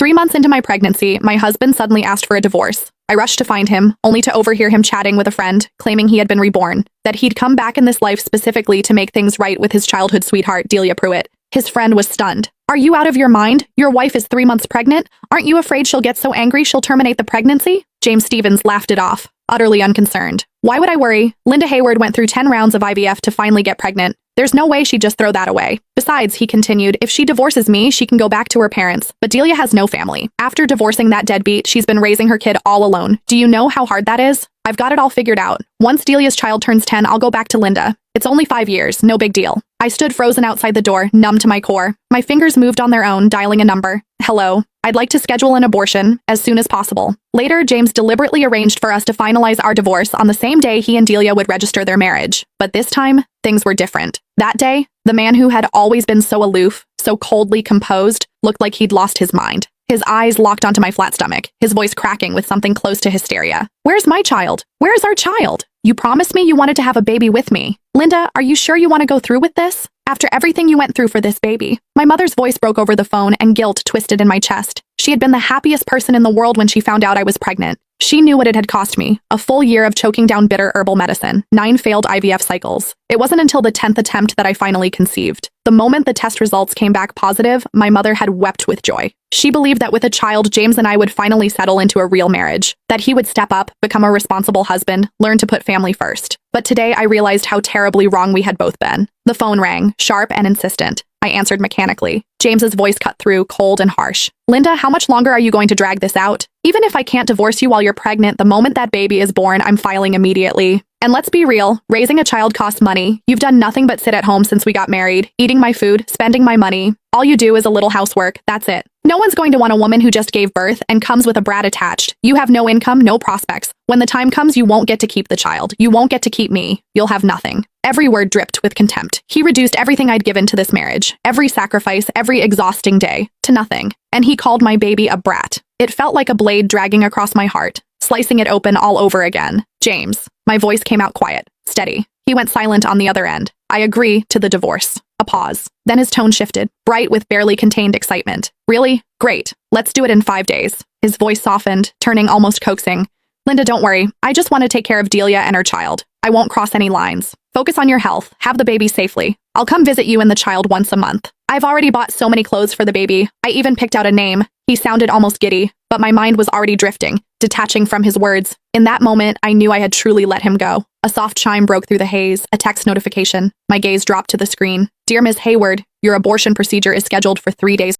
3 months into my pregnancy, my husband suddenly asked for a divorce. I rushed to find him, only to overhear him chatting with a friend, claiming he had been reborn, that he'd come back in this life specifically to make things right with his childhood sweetheart, Delia Pruitt. His friend was stunned. "Are you out of your mind? Your wife is 3 months pregnant? Aren't you afraid she'll get so angry she'll terminate the pregnancy?" James Stevens laughed it off, utterly unconcerned. "Why would I worry? Linda Hayward went through 10 rounds of IVF to finally get pregnant. There's no way she'd just throw that away. Besides," he continued, "if she divorces me, she can go back to her parents. But Delia has no family. After divorcing that deadbeat, she's been raising her kid all alone. Do you know how hard that is? I've got it all figured out. Once Delia's child turns 10, I'll go back to Linda. It's only 5 years, no big deal." I stood frozen outside the door, numb to my core. My fingers moved on their own, dialing a number. "Hello. I'd like to schedule an abortion as soon as possible." Later, James deliberately arranged for us to finalize our divorce on the same day he and Delia would register their marriage. But this time, things were different. That day, the man who had always been so aloof, so coldly composed, looked like he'd lost his mind. His eyes locked onto my flat stomach, his voice cracking with something close to hysteria. "Where's my child? Where's our child? You promised me you wanted to have a baby with me. Linda, are you sure you want to go through with this? After everything you went through for this baby?" My mother's voice broke over the phone and guilt twisted in my chest. She had been the happiest person in the world when she found out I was pregnant. She knew what it had cost me, a full year of choking down bitter herbal medicine, 9 failed IVF cycles. It wasn't until the 10th attempt that I finally conceived. The moment the test results came back positive, my mother had wept with joy. She believed that with a child, James and I would finally settle into a real marriage, that he would step up, become a responsible husband, learn to put family first. But today I realized how terribly wrong we had both been. The phone rang, sharp and insistent. I answered mechanically. James's voice cut through, cold and harsh. "Linda, how much longer are you going to drag this out? Even if I can't divorce you while you're pregnant, the moment that baby is born, I'm filing immediately. And let's be real, raising a child costs money. You've done nothing but sit at home since we got married, eating my food, spending my money. All you do is a little housework, that's it. No one's going to want a woman who just gave birth and comes with a brat attached. You have no income, no prospects. When the time comes, you won't get to keep the child. You won't get to keep me. You'll have nothing." Every word dripped with contempt. He reduced everything I'd given to this marriage, every sacrifice, every exhausting day, to nothing. And he called my baby a brat. It felt like a blade dragging across my heart, slicing it open all over again. "James." My voice came out quiet, steady. He went silent on the other end. "I agree to the divorce." A pause. Then his tone shifted, bright with barely contained excitement. "Really? Great. Let's do it in 5 days." His voice softened, turning almost coaxing. "Linda, don't worry. I just want to take care of Delia and her child. I won't cross any lines. Focus on your health. Have the baby safely. I'll come visit you and the child once a month. I've already bought so many clothes for the baby. I even picked out a name." He sounded almost giddy, but my mind was already drifting, detaching from his words. In that moment, I knew I had truly let him go. A soft chime broke through the haze, a text notification. My gaze dropped to the screen. "Dear Ms. Hayward, your abortion procedure is scheduled for 3 days."